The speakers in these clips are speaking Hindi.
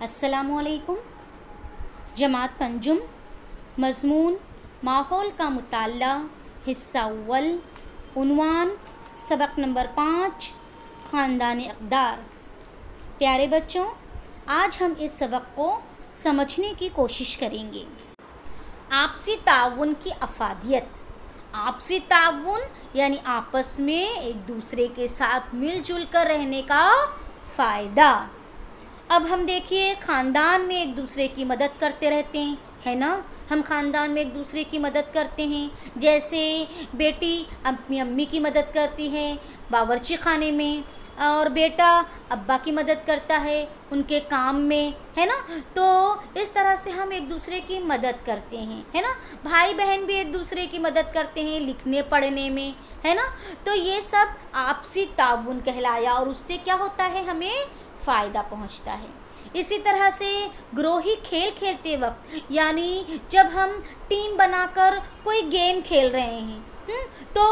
अस्सलामुअलैकुम। जमात पंजुम, मज़मून माहौल का मुताला, हिस्सा अव्वल, उन्वान सबक नंबर 5, ख़ानदानी अक़दार। प्यारे बच्चों, आज हम इस सबक को समझने की कोशिश करेंगे। आपसी ताउन की अफादियत। आपसी ताउन यानी आपस में एक दूसरे के साथ मिलजुल कर रहने का फ़ायदा। अब हम देखिए, ख़ानदान में एक दूसरे की मदद करते रहते हैं, है ना। हम ख़ानदान में एक दूसरे की मदद करते हैं। जैसे बेटी अपनी अम्मी की मदद करती है बावर्ची खाने में, और बेटा अब्बा की मदद करता है उनके काम में, है ना। तो इस तरह से हम एक दूसरे की मदद करते हैं, है ना। भाई बहन भी एक दूसरे की मदद करते हैं लिखने पढ़ने में, है ना। तो ये सब आपसी ताउन कहलाया, और उससे क्या होता है, हमें फ़ायदा पहुंचता है। इसी तरह से ग्रोही खेल खेलते वक्त, यानी जब हम टीम बनाकर कोई गेम खेल रहे हैं, तो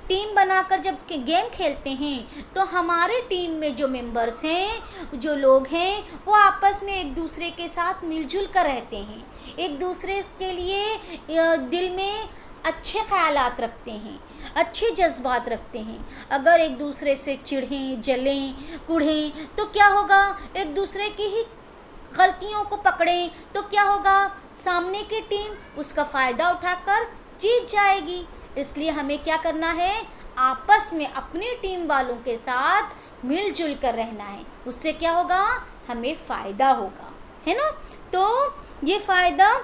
टीम बनाकर जब गेम खेलते हैं तो हमारे टीम में जो मेंबर्स हैं, जो लोग हैं, वो आपस में एक दूसरे के साथ मिलजुल कर रहते हैं, एक दूसरे के लिए दिल में अच्छे ख़यालात रखते हैं, अच्छे जज्बात रखते हैं। अगर एक दूसरे से चिढ़ें, जलें, कुढ़ें तो क्या होगा, एक दूसरे की ही गलतियों को पकड़ें तो क्या होगा, सामने की टीम उसका फ़ायदा उठाकर जीत जाएगी। इसलिए हमें क्या करना है, आपस में अपनी टीम वालों के साथ मिलजुल कर रहना है। उससे क्या होगा, हमें फ़ायदा होगा, है ना। तो ये फ़ायदा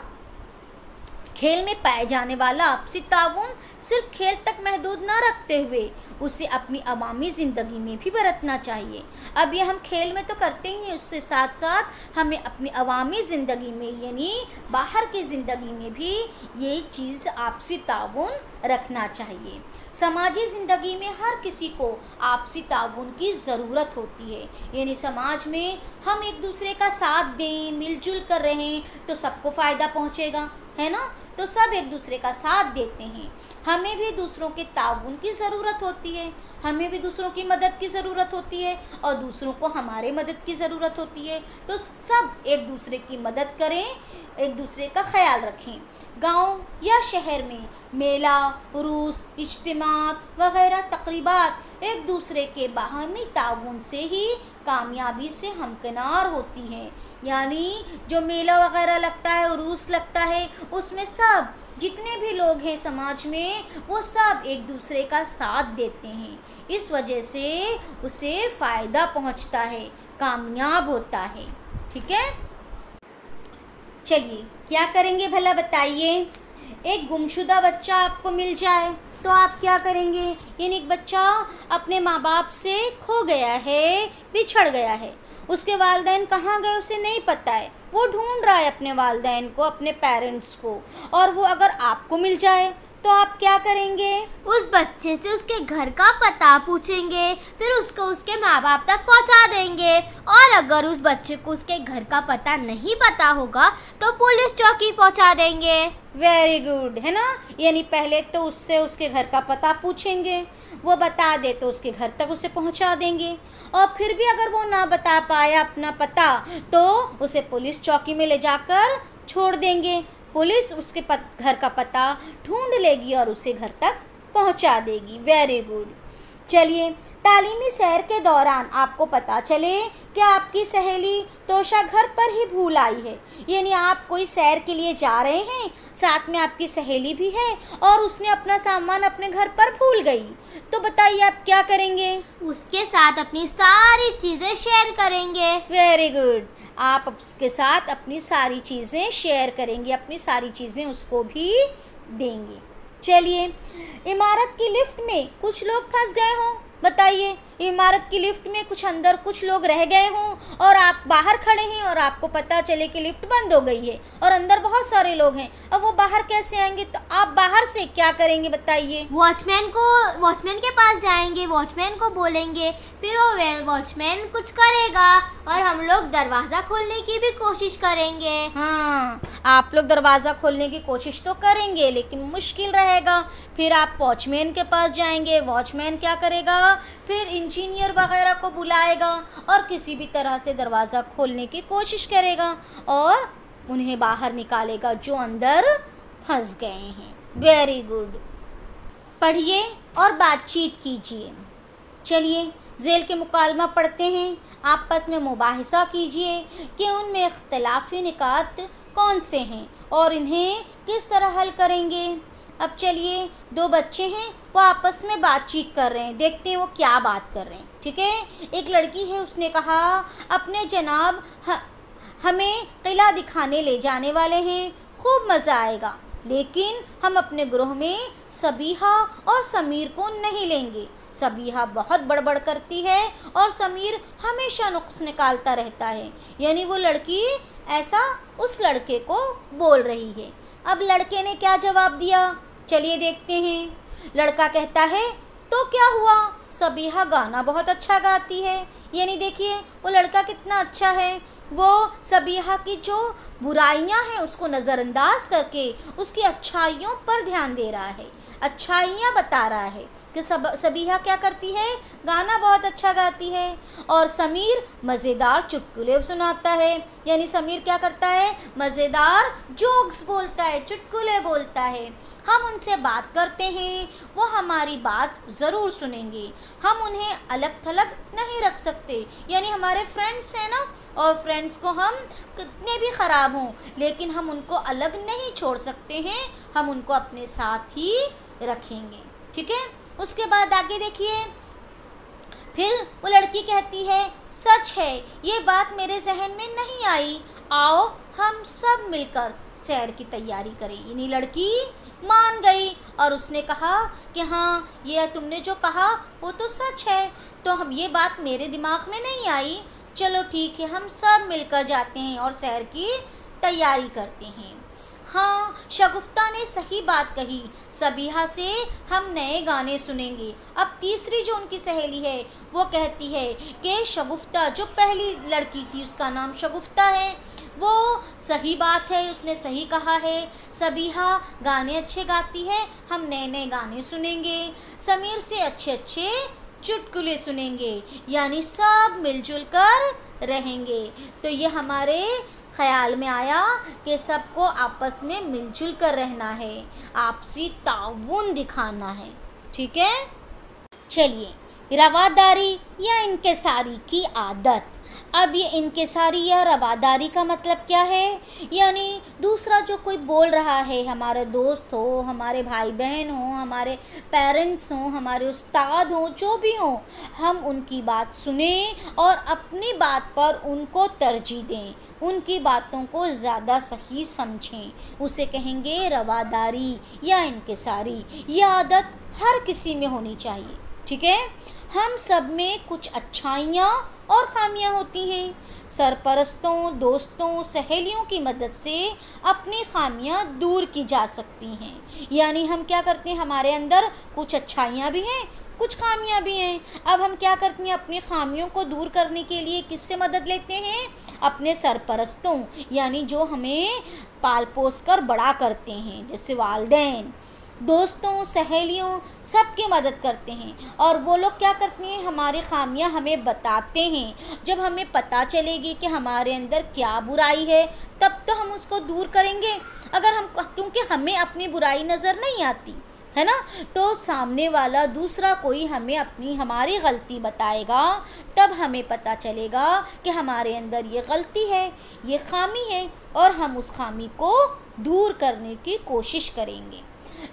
खेल में पाए जाने वाला आपसी ताउन सिर्फ खेल तक महदूद ना रखते हुए उसे अपनी अवामी ज़िंदगी में भी बरतना चाहिए। अब ये हम खेल में तो करते ही हैं, उससे साथ साथ हमें अपनी अवामी ज़िंदगी में यानी बाहर की ज़िंदगी में भी ये चीज़ आपसी ताउन रखना चाहिए। समाजी ज़िंदगी में हर किसी को आपसी ताउन की ज़रूरत होती है, यानी समाज में हम एक दूसरे का साथ दें, मिलजुल कर रहें तो सबको फ़ायदा पहुँचेगा, है ना। तो सब एक दूसरे का साथ देते हैं। हमें भी दूसरों के ताउन की ज़रूरत होती है, हमें भी दूसरों की मदद की ज़रूरत होती है, और दूसरों को हमारे मदद की ज़रूरत होती है। तो सब एक दूसरे की मदद करें, एक दूसरे का ख्याल रखें। गांव या शहर में मेला, उरूस, इज्तिमात वगैरह तकरीबात एक दूसरे के बाहमी ताउन से ही कामयाबी से हमकिनार होती हैं। यानी जो मेला वगैरह लगता है, उरूस लगता है, उसमें सब जितने भी लोग हैं समाज में, वो सब एक दूसरे का साथ देते हैं। इस वजह से उसे फ़ायदा पहुंचता है, कामयाब होता है। ठीक है, चलिए क्या करेंगे भला बताइए। एक गुमशुदा बच्चा आपको मिल जाए तो आप क्या करेंगे। यानी एक बच्चा अपने माँ बाप से खो गया है, बिछड़ गया है, उसके वालिदैन कहाँ गए उसे नहीं पता है, वो ढूंढ रहा है अपने वालिदैन को, अपने पेरेंट्स को, और वो अगर आपको मिल जाए तो आप क्या करेंगे। उस बच्चे से उसके घर का पता पूछेंगे, फिर उसको उसके माँ बाप तक पहुँचा देंगे, और अगर उस बच्चे को उसके घर का पता नहीं पता होगा तो पुलिस चौकी पहुँचा देंगे। वेरी गुड, है ना। यानी पहले तो उससे उसके घर का पता पूछेंगे, वो बता दे तो उसके घर तक उसे पहुंचा देंगे, और फिर भी अगर वो ना बता पाया अपना पता तो उसे पुलिस चौकी में ले जाकर छोड़ देंगे। पुलिस उसके घर का पता ढूंढ लेगी और उसे घर तक पहुंचा देगी। Very good. चलिए, तालीमी सैर के दौरान आपको पता चले कि आपकी सहेली तोशा घर पर ही भूल आई है, यानी आप कोई सैर के लिए जा रहे हैं, साथ में आपकी सहेली भी है, और उसने अपना सामान अपने घर पर भूल गई, तो बताइए आप क्या करेंगे। उसके साथ अपनी सारी चीज़ें शेयर करेंगे। वेरी गुड, आप उसके साथ अपनी सारी चीज़ें शेयर करेंगे, अपनी सारी चीज़ें उसको भी देंगे। चलिए, इमारत की लिफ्ट में कुछ लोग फंस गए हों, बताइए। इमारत की लिफ्ट में कुछ अंदर कुछ लोग रह गए हों, और आप बाहर खड़े हैं और आपको पता चले कि लिफ्ट बंद हो गई है और अंदर बहुत सारे लोग हैं। अब वो बाहर कैसे आएंगे, तो आप बाहर से क्या करेंगे बताइए। वॉचमैन के पास जाएंगे, वॉचमैन को बोलेंगे, फिर वो वॉचमैन कुछ करेगा और हम लोग दरवाज़ा खोलने की भी कोशिश करेंगे। हाँ, आप लोग दरवाज़ा खोलने की कोशिश तो करेंगे लेकिन मुश्किल रहेगा। फिर आप वॉचमैन के पास जाएंगे, वॉचमैन क्या करेगा, फिर इंजीनियर वगैरह को बुलाएगा और किसी भी तरह से दरवाज़ा खोलने की कोशिश करेगा और उन्हें बाहर निकालेगा जो अंदर फंस गए हैं। Very good. पढ़िए और बातचीत कीजिए। चलिए ज़ेल के मुकालमा पढ़ते हैं। आपस में मुबाहिसा कीजिए कि उनमें इख्तिलाफ़ी निकात कौन से हैं और इन्हें किस तरह हल करेंगे। अब चलिए, दो बच्चे हैं, वो आपस में बातचीत कर रहे हैं। देखते हैं वो क्या बात कर रहे हैं। ठीक है, एक लड़की है, उसने कहा अपने जनाब हमें किला दिखाने ले जाने वाले हैं, खूब मज़ा आएगा, लेकिन हम अपने ग्रोह में सबीहा और समीर को नहीं लेंगे। सबीहा बहुत बड़बड़ करती है और समीर हमेशा नुक्स निकालता रहता है। यानी वो लड़की ऐसा उस लड़के को बोल रही है। अब लड़के ने क्या जवाब दिया, चलिए देखते हैं। लड़का कहता है तो क्या हुआ, सबीहा गाना बहुत अच्छा गाती है। यानी देखिए वो लड़का कितना अच्छा है, वो सबीहा की जो बुराइयां हैं उसको नज़रअंदाज करके उसकी अच्छाइयों पर ध्यान दे रहा है, अच्छाइयाँ बता रहा है कि सबीहा क्या करती है, गाना बहुत अच्छा गाती है। और समीर मज़ेदार चुटकुले सुनाता है। यानी समीर क्या करता है, मज़ेदार जोक्स बोलता है, चुटकुले बोलता है। हम उनसे बात करते हैं, वो हमारी बात ज़रूर सुनेंगे। हम उन्हें अलग थलग नहीं रख सकते। यानी हमारे फ्रेंड्स हैं ना, और फ्रेंड्स को हम कितने भी ख़राब हों लेकिन हम उनको अलग नहीं छोड़ सकते हैं, हम उनको अपने साथ ही रखेंगे। ठीक है, उसके बाद आगे देखिए, फिर वो लड़की कहती है सच है, ये बात मेरे जहन में नहीं आई, आओ हम सब मिलकर सैर की तैयारी करें। यानी लड़की मान गई और उसने कहा कि हाँ, ये तुमने जो कहा वो तो सच है, तो हम ये बात मेरे दिमाग में नहीं आई, चलो ठीक है, हम सब मिलकर जाते हैं और सैर की तैयारी करते हैं। हाँ, शगुफ्ता ने सही बात कही, सबीहा से हम नए गाने सुनेंगे। अब तीसरी जो उनकी सहेली है वो कहती है कि शगुफ्ता, जो पहली लड़की थी उसका नाम शगुफ्ता है, वो सही बात है, उसने सही कहा है, सबीहा गाने अच्छे गाती है, हम नए नए गाने सुनेंगे, समीर से अच्छे अच्छे चुटकुले सुनेंगे, यानी सब मिलजुल कर रहेंगे। तो ये हमारे ख़याल में आया कि सबको आपस में मिलजुल कर रहना है, आपसी ताउन दिखाना है। ठीक है, चलिए, रवादारी या इनकिसारी की आदत। अब ये इनकिसारी या रवादारी का मतलब क्या है, यानी दूसरा जो कोई बोल रहा है, हमारे दोस्त हो, हमारे भाई बहन हो, हमारे पेरेंट्स हों, हमारे उस्ताद हों, जो भी हों, हम उनकी बात सुने और अपनी बात पर उनको तरजीह दें, उनकी बातों को ज़्यादा सही समझें, उसे कहेंगे रवादारी या इनकिसारी। ये आदत हर किसी में होनी चाहिए। ठीक है, हम सब में कुछ अच्छाइयाँ और ख़ामियाँ होती हैं। सरपरस्तों, दोस्तों, सहेलियों की मदद से अपनी ख़ामियाँ दूर की जा सकती हैं। यानी हम क्या करते हैं, हमारे अंदर कुछ अच्छाइयाँ भी हैं, कुछ ख़ामियाँ भी हैं। अब हम क्या करते हैं, अपनी ख़ामियों को दूर करने के लिए किससे मदद लेते हैं, अपने सरपरस्तों, यानी जो हमें पाल पोस कर बड़ा करते हैं, जैसे वालिदैन, दोस्तों, सहेलियों, सबकी मदद करते हैं। और वो लोग क्या करते हैं, हमारी ख़ामियाँ हमें बताते हैं। जब हमें पता चलेगी कि हमारे अंदर क्या बुराई है, तब तो हम उसको दूर करेंगे। अगर हम, क्योंकि हमें अपनी बुराई नज़र नहीं आती है ना, तो सामने वाला दूसरा कोई हमें हमारी गलती बताएगा, तब हमें पता चलेगा कि हमारे अंदर ये गलती है, ये ख़ामी है, और हम उस ख़ामी को दूर करने की कोशिश करेंगे।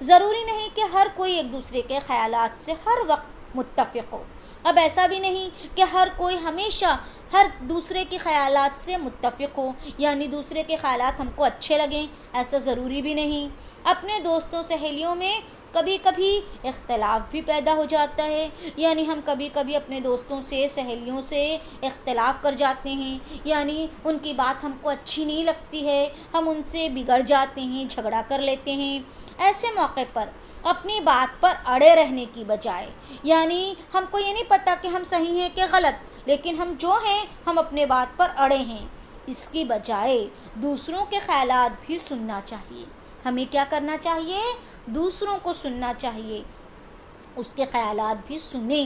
ज़रूरी नहीं कि हर कोई एक दूसरे के ख़यालात से हर वक्त मुत्तफ़िक़ हो। अब ऐसा भी नहीं कि हर कोई हमेशा हर दूसरे के ख़यालात से मुत्तफ़िक़ हो, यानी दूसरे के ख़यालात हमको अच्छे लगें, ऐसा ज़रूरी भी नहीं। अपने दोस्तों सहेलियों में कभी कभी इख्तलाफ भी पैदा हो जाता है, यानी हम कभी कभी अपने दोस्तों से, सहेलियों से इख्तलाफ कर जाते हैं, यानी उनकी बात हमको अच्छी नहीं लगती है, हम उनसे बिगड़ जाते हैं, झगड़ा कर लेते हैं। ऐसे मौके पर अपनी बात पर अड़े रहने की बजाय, यानी हमको ये नहीं पता कि हम सही हैं कि गलत, लेकिन हम जो हैं हम अपने बात पर अड़े हैं, इसकी बजाय दूसरों के ख़यालात भी सुनना चाहिए। हमें क्या करना चाहिए, दूसरों को सुनना चाहिए, उसके ख़यालात भी सुने,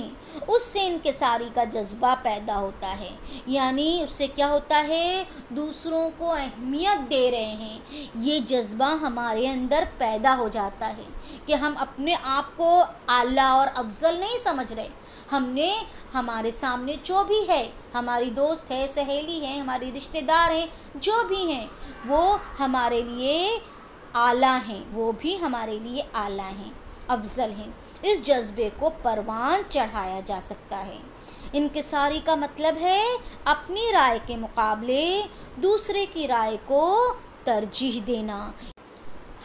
उससे इंकिसारी का जज्बा पैदा होता है। यानी उससे क्या होता है, दूसरों को अहमियत दे रहे हैं, ये जज्बा हमारे अंदर पैदा हो जाता है कि हम अपने आप को आला और अफजल नहीं समझ रहे। हमने हमारे सामने जो भी है, हमारी दोस्त है, सहेली है, हमारी रिश्तेदार हैं, जो भी हैं, वो हमारे लिए आला हैं, वो भी हमारे लिए आला हैं, अफजल हैं। इस जज्बे को परवान चढ़ाया जा सकता है। इंकिसारी का मतलब है अपनी राय के मुकाबले दूसरे की राय को तरजीह देना।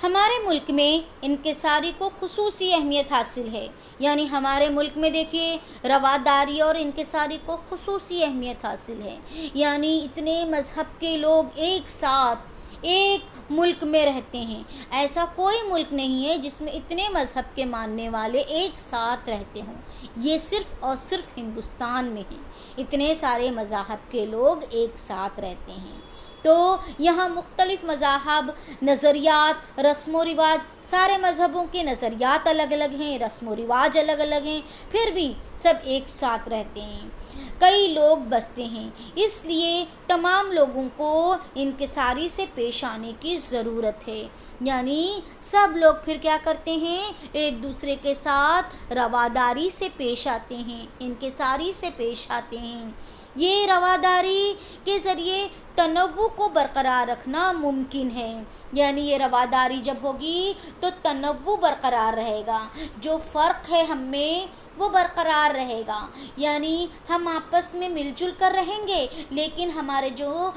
हमारे मुल्क में इंकिसारी को खुसूसी अहमियत हासिल है। यानी हमारे मुल्क में देखिए रवादारी और इंकिसारी को खुसूसी अहमियत हासिल है। यानी इतने मज़हब के लोग एक साथ एक मुल्क में रहते हैं। ऐसा कोई मुल्क नहीं है जिसमें इतने मज़हब के मानने वाले एक साथ रहते हों। ये सिर्फ़ और सिर्फ हिंदुस्तान में है, इतने सारे मज़ाहब के लोग एक साथ रहते हैं। तो यहाँ मुख्तलिफ़ मज़ाहब, नज़रियात, रस्म व रिवाज, सारे मज़हबों के नज़रियात अलग अलग हैं, रस्म व रिवाज अलग अलग हैं, फिर भी सब एक साथ रहते हैं, कई लोग बसते हैं। इसलिए तमाम लोगों को इंकिसारी से पेश आने की ज़रूरत है। यानी सब लोग फिर क्या करते हैं, एक दूसरे के साथ रवादारी से पेश आते हैं, इंकिसारी से पेश आते हैं। ये रवादारी के ज़रिए तनव्वु को बरकरार रखना मुमकिन है। यानी ये रवादारी जब होगी तो तनव्वु बरकरार रहेगा, जो फ़र्क है हम में वो बरकरार रहेगा। यानी हम आपस में मिलजुल कर रहेंगे, लेकिन हमारे जो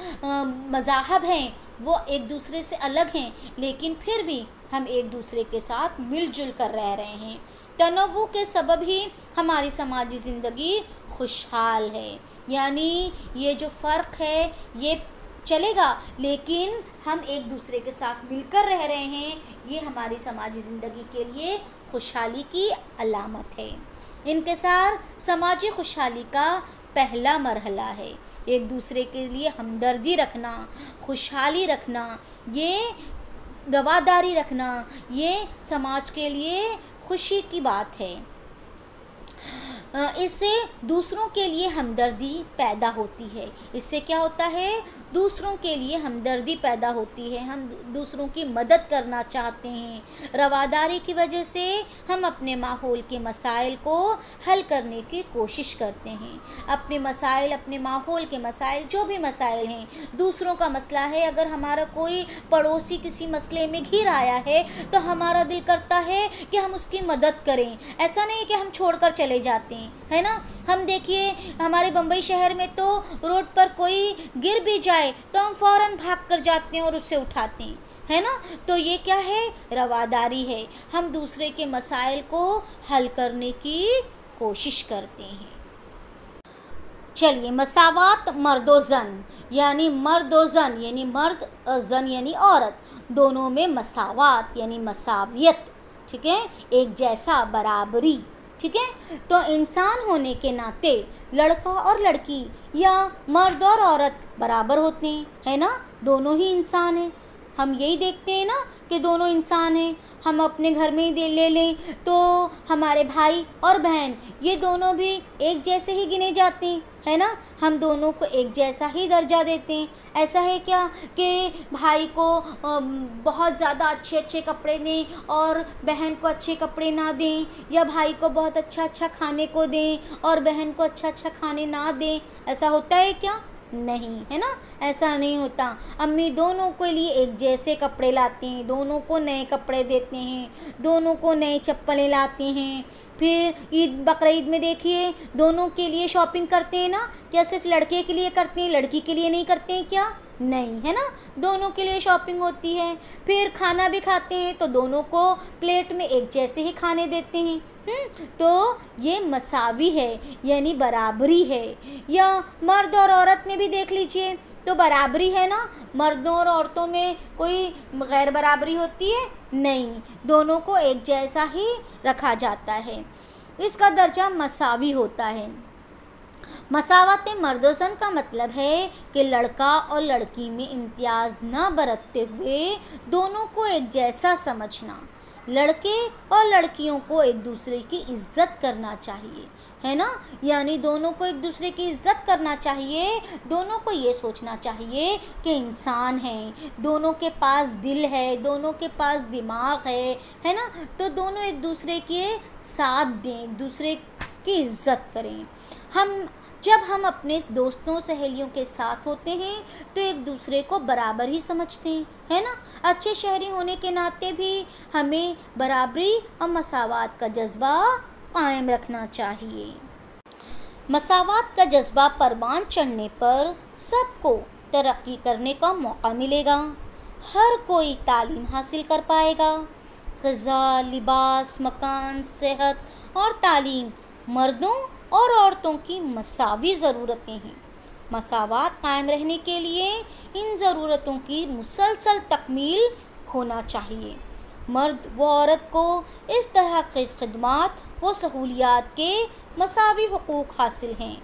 मज़ाहब हैं वो एक दूसरे से अलग हैं, लेकिन फिर भी हम एक दूसरे के साथ मिलजुल कर रह रहे हैं। तनव्वु के सबब ही हमारी समाजी ज़िंदगी खुशहाल है। यानी ये जो फ़र्क है ये चलेगा, लेकिन हम एक दूसरे के साथ मिलकर रह रहे हैं, ये हमारी समाजी ज़िंदगी के लिए खुशहाली की अलामत है। इंकिसार समाजी खुशहाली का पहला मरहला है। एक दूसरे के लिए हमदर्दी रखना, खुशहाली रखना, ये रवादारी रखना, ये समाज के लिए खुशी की बात है। इससे दूसरों के लिए हमदर्दी पैदा होती है। इससे क्या होता है, दूसरों के लिए हमदर्दी पैदा होती है, हम दूसरों की मदद करना चाहते हैं। रवादारी की वजह से हम अपने माहौल के मसाइल को हल करने की कोशिश करते हैं। अपने मसाइल, अपने माहौल के मसाइल, जो भी मसाइल हैं, दूसरों का मसला है, अगर हमारा कोई पड़ोसी किसी मसले में घिर आया है तो हमारा दिल करता है कि हम उसकी मदद करें। ऐसा नहीं कि हम छोड़कर चले जाते हैं, है ना। हम देखिए हमारे बम्बई शहर में तो रोड पर कोई गिर भी जाए तो हम फ़ौरन भाग कर जाते हैं और उसे उठाते हैं, है ना। तो ये क्या है, रवादारी है। हम दूसरे के मसाइल को हल करने की कोशिश करते हैं। चलिए, मसावात मर्द व ज़न, यानी मर्द व ज़न यानी मर्द और ज़न यानी औरत, दोनों में मसावात यानी मसावियत, ठीक है, एक जैसा, बराबरी, ठीक है। तो इंसान होने के नाते लड़का और लड़की या मर्द और औरत बराबर होते हैं, है ना। दोनों ही इंसान हैं। हम यही देखते हैं ना कि दोनों इंसान हैं। हम अपने घर में ही ले लें तो हमारे भाई और बहन ये दोनों भी एक जैसे ही गिने जाते हैं, है ना। हम दोनों को एक जैसा ही दर्जा देते हैं। ऐसा है क्या कि भाई को बहुत ज़्यादा अच्छे अच्छे कपड़े दें और बहन को अच्छे कपड़े ना दें, या भाई को बहुत अच्छा अच्छा खाने को दें और बहन को अच्छा अच्छा खाने ना दें? ऐसा होता है क्या? नहीं, है ना, ऐसा नहीं होता। अम्मी दोनों के लिए एक जैसे कपड़े लाती हैं, दोनों को नए कपड़े देते हैं, दोनों को नए चप्पलें लाती हैं। फिर ईद बकरीद में देखिए दोनों के लिए शॉपिंग करते हैं ना। क्या सिर्फ लड़के के लिए करते हैं, लड़की के लिए नहीं करते हैं क्या? नहीं, है ना, दोनों के लिए शॉपिंग होती है। फिर खाना भी खाते हैं तो दोनों को प्लेट में एक जैसे ही खाने देते हैं। तो ये मसावी है, यानी बराबरी है। या मर्द और औरत में भी देख लीजिए तो बराबरी है ना। मर्दों और औरतों में कोई गैर बराबरी होती है? नहीं, दोनों को एक जैसा ही रखा जाता है। इसका दर्जा मसावी होता है। मसावत मर्दोज़न का मतलब है कि लड़का और लड़की में इम्तियाज़ न बरतते हुए दोनों को एक जैसा समझना। लड़के और लड़कियों को एक दूसरे की इज्जत करना चाहिए, है ना। यानी दोनों को एक दूसरे की इज्जत करना चाहिए, दोनों को ये सोचना चाहिए कि इंसान हैं, दोनों के पास दिल है, दोनों के पास दिमाग है ना। तो दोनों एक दूसरे के साथ दें, एक दूसरे की इज्जत करें। जब हम अपने दोस्तों सहेलियों के साथ होते हैं तो एक दूसरे को बराबर ही समझते हैं, है ना। अच्छे शहरी होने के नाते भी हमें बराबरी और मसावात का जज्बा कायम रखना चाहिए। मसावात का जज्बा परवान चढ़ने पर सबको तरक्की करने का मौका मिलेगा, हर कोई तालीम हासिल कर पाएगा। ग़िज़ा, लिबास, मकान, सेहत और तालीम मर्दों और औरतों की मसावी ज़रूरतें हैं। मसावात कायम रहने के लिए इन ज़रूरतों की मुसलसल तकमील होना चाहिए। मर्द व औरत को इस तरह की खिदमात व सहूलियात के मसावी हुकूक हासिल हैं।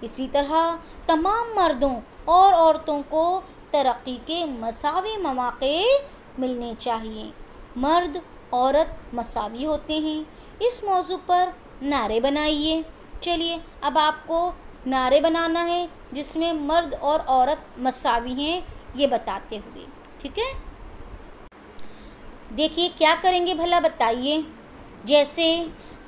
इसी तरह तमाम मर्दों और औरतों को तरक्की के मसावी मौक़े मिलने चाहिए। मर्द औरत मसावी होते हैं, इस मौजू पर नारे बनाइए। चलिए अब आपको नारे बनाना है जिसमें मर्द और औरत मसावी हैं ये बताते हुए, ठीक है। देखिए क्या करेंगे भला बताइए। जैसे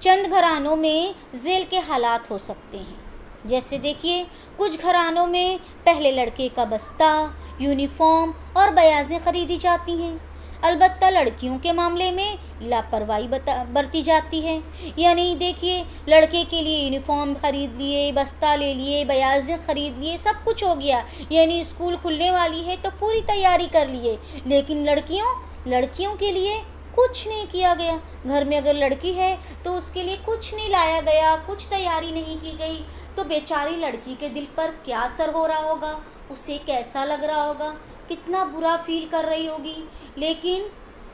चंद घरानों में ज़ेल के हालात हो सकते हैं। जैसे देखिए कुछ घरानों में पहले लड़के का बस्ता, यूनिफॉर्म और बयाज़ें ख़रीदी जाती हैं। अलबत्ता लड़कियों के मामले में लापरवाही बरती जाती है। यानी देखिए लड़के के लिए यूनिफॉर्म ख़रीद लिए, बस्ता ले लिए, बयाज़ें ख़रीद लिए, सब कुछ हो गया। यानी स्कूल खुलने वाली है तो पूरी तैयारी कर लिए, लेकिन लड़कियों के लिए कुछ नहीं किया गया। घर में अगर लड़की है तो उसके लिए कुछ नहीं लाया गया, कुछ तैयारी नहीं की गई। तो बेचारी लड़की के दिल पर क्या असर हो रहा होगा, उसे कैसा लग रहा होगा, कितना बुरा फील कर रही होगी। लेकिन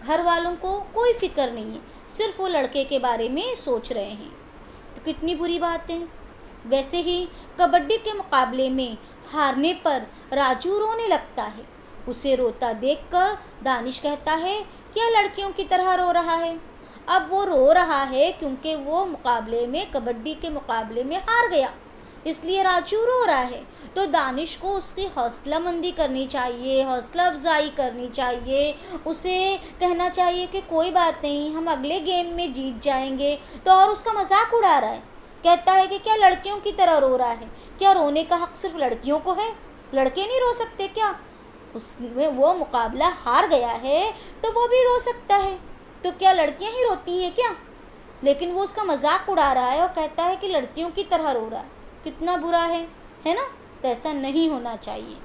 घर वालों को कोई फिक्र नहीं है, सिर्फ वो लड़के के बारे में सोच रहे हैं। तो कितनी बुरी बात है। वैसे ही कबड्डी के मुकाबले में हारने पर राजू रोने लगता है। उसे रोता देखकर दानिश कहता है क्या लड़कियों की तरह रो रहा है। अब वो रो रहा है क्योंकि वो कबड्डी के मुकाबले में हार गया, इसलिए राजू रो रहा है। तो दानिश को उसकी हौसला मंदी करनी चाहिए, हौसला अफजाई करनी चाहिए। उसे कहना चाहिए कि कोई बात नहीं, हम अगले गेम में जीत जाएंगे। तो और उसका मजाक उड़ा रहा है, कहता है कि क्या लड़कियों की तरह रो रहा है, क्या रोने का हक सिर्फ लड़कियों को है, लड़के नहीं रो सकते क्या। उसमें वो मुकाबला हार गया है तो वो भी रो सकता है, तो क्या लड़कियां ही रोती हैं क्या। लेकिन वो उसका मजाक उड़ा रहा है और कहता है कि लड़कियों की तरह रो रहा है। कितना बुरा है ना। तो ऐसा नहीं होना चाहिए।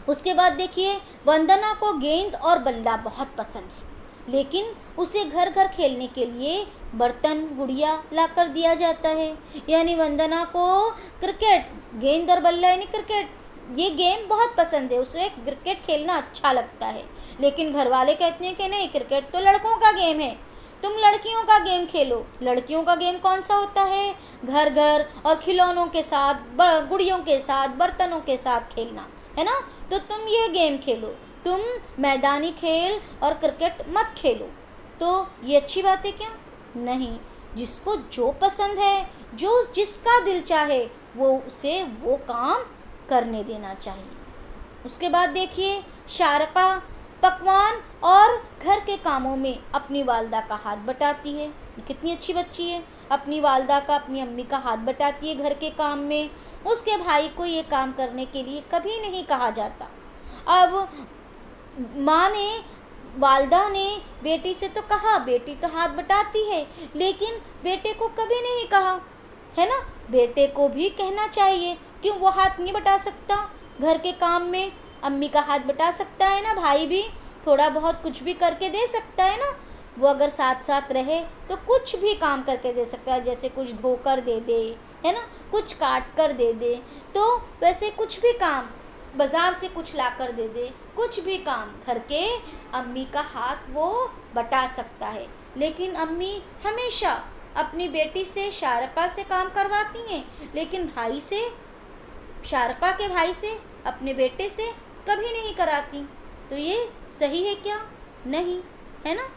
उसके बाद देखिए वंदना को गेंद और बल्ला बहुत पसंद है, लेकिन उसे घर घर खेलने के लिए बर्तन गुड़िया ला कर दिया जाता है। यानी वंदना को क्रिकेट, गेंद और बल्ला यानी क्रिकेट, ये गेम बहुत पसंद है, उसे क्रिकेट खेलना अच्छा लगता है। लेकिन घर वाले कहते हैं कि नहीं, क्रिकेट तो लड़कों का गेम है, तुम लड़कियों का गेम खेलो। लड़कियों का गेम कौन सा होता है, घर घर और खिलौनों के साथ, गुड़ियों के साथ, बर्तनों के साथ खेलना, है ना। तो तुम ये गेम खेलो, तुम मैदानी खेल और क्रिकेट मत खेलो। तो ये अच्छी बात है क्या, नहीं। जिसको जो पसंद है, जो जिसका दिल चाहे वो उसे वो काम करने देना चाहिए। उसके बाद देखिए शारका पकवान और घर के कामों में अपनी वालदा का हाथ बटाती है। कितनी अच्छी बच्ची है, अपनी वालदा का, अपनी अम्मी का हाथ बटाती है घर के काम में। उसके भाई को ये काम करने के लिए कभी नहीं कहा जाता। अब वालदा ने बेटी से तो कहा, बेटी तो हाथ बटाती है, लेकिन बेटे को कभी नहीं कहा, है ना। बेटे को भी कहना चाहिए, क्यों वो हाथ नहीं बटा सकता घर के काम में, अम्मी का हाथ बटा सकता है ना। भाई भी थोड़ा बहुत कुछ भी करके दे सकता है ना, वो अगर साथ साथ रहे तो कुछ भी काम करके दे सकता है। जैसे कुछ धोकर दे दे, है ना, कुछ काट कर दे दे, तो वैसे कुछ भी काम, बाज़ार से कुछ ला कर दे दे, कुछ भी काम घर के अम्मी का हाथ वो बटा सकता है। लेकिन अम्मी हमेशा अपनी बेटी से, शारका से काम करवाती हैं, लेकिन भाई से, शारका के भाई से, अपने बेटे से कभी नहीं कराती। तो ये सही है क्या, नहीं, है ना।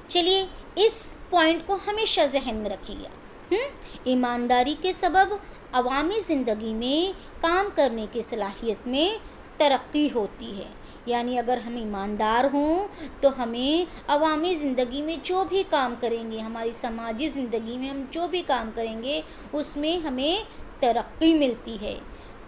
चलिए इस पॉइंट को हमेशा जहन में रखिएगा। ईमानदारी के सबब अवामी ज़िंदगी में काम करने की सलाहियत में तरक्की होती है। यानी अगर हम ईमानदार हों तो हमें अवामी ज़िंदगी में जो भी काम करेंगे, हमारी समाजी ज़िंदगी में हम जो भी काम करेंगे उसमें हमें तरक्की मिलती है।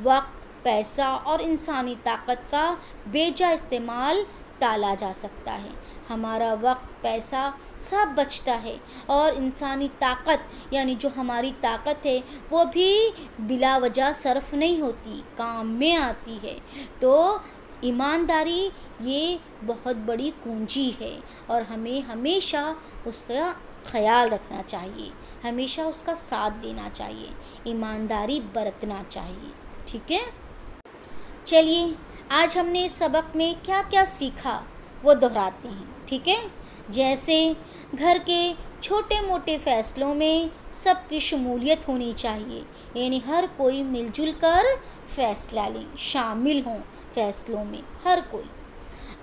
वक्त, पैसा और इंसानी ताकत का बेजा इस्तेमाल टाला जा सकता है। हमारा वक्त, पैसा सब बचता है और इंसानी ताकत यानी जो हमारी ताकत है वो भी बिला वजह सर्फ नहीं होती, काम में आती है। तो ईमानदारी ये बहुत बड़ी कुंजी है और हमें हमेशा उसका ख्याल रखना चाहिए, हमेशा उसका साथ देना चाहिए, ईमानदारी बरतना चाहिए। ठीक है, चलिए आज हमने इस सबक में क्या क्या सीखा वो दोहराते हैं। ठीक है, जैसे घर के छोटे मोटे फ़ैसलों में सबकी शमूलियत होनी चाहिए, यानी हर कोई मिलजुल कर फ़ैसला लें, शामिल हों फ़ैसलों में हर कोई।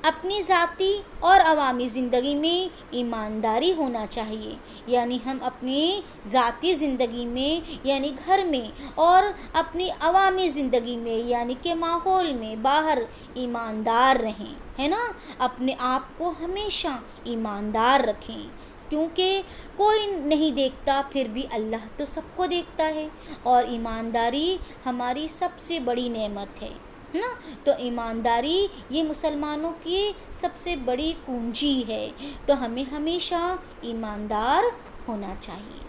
अपनी ज़ाती और अवामी ज़िंदगी में ईमानदारी होना चाहिए, यानी हम अपनी ज़ाती ज़िंदगी में यानी घर में और अपनी अवामी ज़िंदगी में यानी कि माहौल में बाहर ईमानदार रहें, है ना। अपने आप को हमेशा ईमानदार रखें, क्योंकि कोई नहीं देखता फिर भी अल्लाह तो सबको देखता है और ईमानदारी हमारी सबसे बड़ी नेमत है ना। तो ईमानदारी ये मुसलमानों की सबसे बड़ी कुंजी है, तो हमें हमेशा ईमानदार होना चाहिए।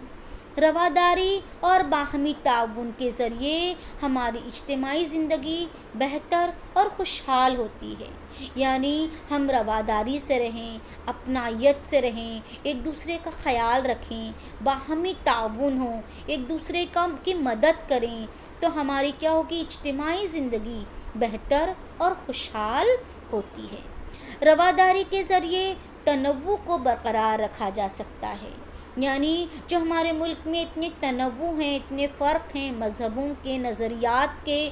रवादारी और बाहमी ताउन के ज़रिए हमारी इज्तिमाई ज़िंदगी बेहतर और खुशहाल होती है। यानी हम रवादारी से रहें, अपनायत से रहें, एक दूसरे का ख्याल रखें, बाहमी ताउन हो, एक दूसरे की मदद करें, तो हमारी क्या होगी, इज्तिमाई ज़िंदगी बेहतर और खुशहाल होती है। रवादारी के ज़रिए तनव्वु को बरकरार रखा जा सकता है। यानी जो हमारे मुल्क में इतने तनव्वु हैं, इतने फ़र्क हैं मज़हबों के, नज़रियात के,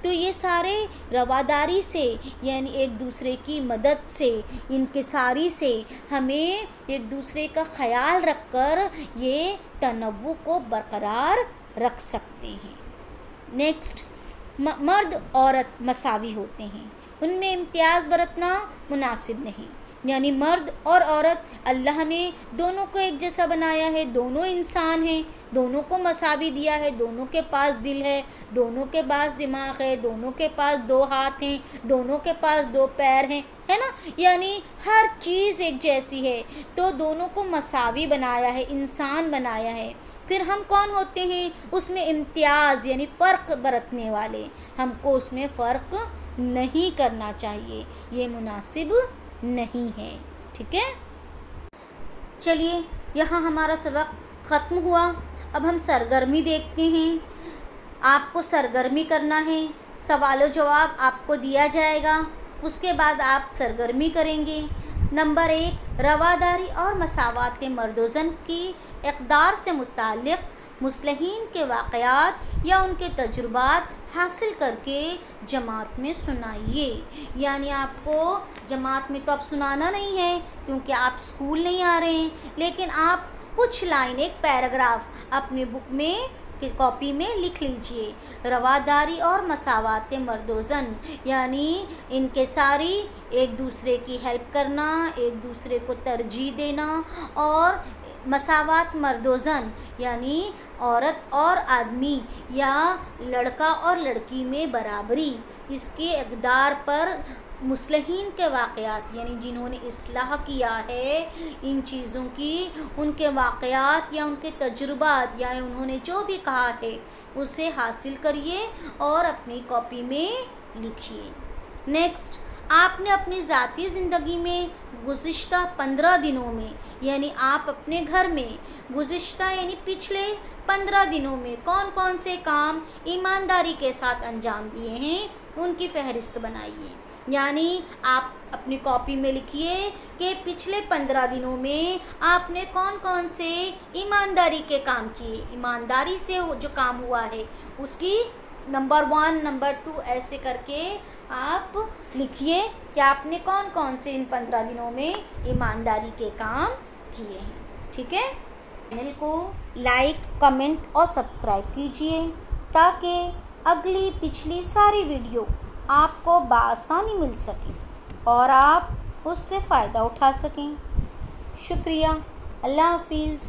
तो ये सारे रवादारी से यानी एक दूसरे की मदद से, इंकिसारी से हमें एक दूसरे का ख़याल रख कर ये तनव्वु को बरकरार रख सकते हैं। नेक्स्ट, मर्द औरत मसावी होते हैं, उनमें इम्तियाज़ बरतना मुनासिब नहीं। यानी मर्द और औरत अल्लाह ने दोनों को एक जैसा बनाया है, दोनों इंसान हैं, दोनों को मसावी दिया है, दोनों के पास दिल है, दोनों के पास दिमाग है, दोनों के पास 2 हाथ हैं, दोनों के पास 2 पैर हैं, है ना। यानी हर चीज़ एक जैसी है, तो दोनों को मसावी बनाया है, इंसान बनाया है। फिर हम कौन होते हैं, उसमें इम्तियाज़ यानी फ़र्क बरतने वाले, हमको उसमें फ़र्क नहीं करना चाहिए, ये मुनासिब नहीं है। ठीक है, चलिए यहाँ हमारा सबक ख़त्म हुआ। अब हम सरगर्मी देखते हैं। आपको सरगर्मी करना है, सवाल जवाब आपको दिया जाएगा, उसके बाद आप सरगर्मी करेंगे। नंबर 1, रवादारी और मसावात मर्दोज़न की इक़दार से मुताल्लिक़ मुस्लिहीन के वाक़यात या उनके तजुर्बात हासिल करके जमात में सुनाइए। यानी आपको जमात में तो अब सुनाना नहीं है क्योंकि आप स्कूल नहीं आ रहे हैं, लेकिन आप कुछ लाइन, एक पैराग्राफ अपनी बुक में की कॉपी में लिख लीजिए। रवादारी और मसावात मर्दोज़न यानी इनके सारी एक दूसरे की हेल्प करना, एक दूसरे को तरजीह देना, और मसावात मर्दोज़न यानी औरत और आदमी या लड़का और लड़की में बराबरी, इसके इक़दार पर मुस्लिहीन के वाक़यात यानी जिन्होंने इस्लाह किया है इन चीज़ों की, उनके वाक़यात या उनके तजुर्बात या उन्होंने जो भी कहा है उसे हासिल करिए और अपनी कॉपी में लिखिए। नेक्स्ट, आपने अपनी ज़ाती ज़िंदगी में गुज़िश्ता 15 दिनों में यानी आप अपने घर में गुज़िश्ता यानी पिछले 15 दिनों में कौन कौन से काम ईमानदारी के साथ अंजाम दिए हैं उनकी फ़हरिस्त बनाइए। यानी आप अपनी कॉपी में लिखिए कि पिछले 15 दिनों में आपने कौन कौन से ईमानदारी के काम किए, ईमानदारी से जो काम हुआ है उसकी नंबर 1, नंबर 2 ऐसे करके आप लिखिए कि आपने कौन कौन से इन 15 दिनों में ईमानदारी के काम किए हैं। ठीक है, चैनल को लाइक, कमेंट और सब्सक्राइब कीजिए ताकि अगली पिछली सारी वीडियो आपको बआसानी मिल सके और आप उससे फ़ायदा उठा सकें। शुक्रिया। अल्लाह हाफिज़।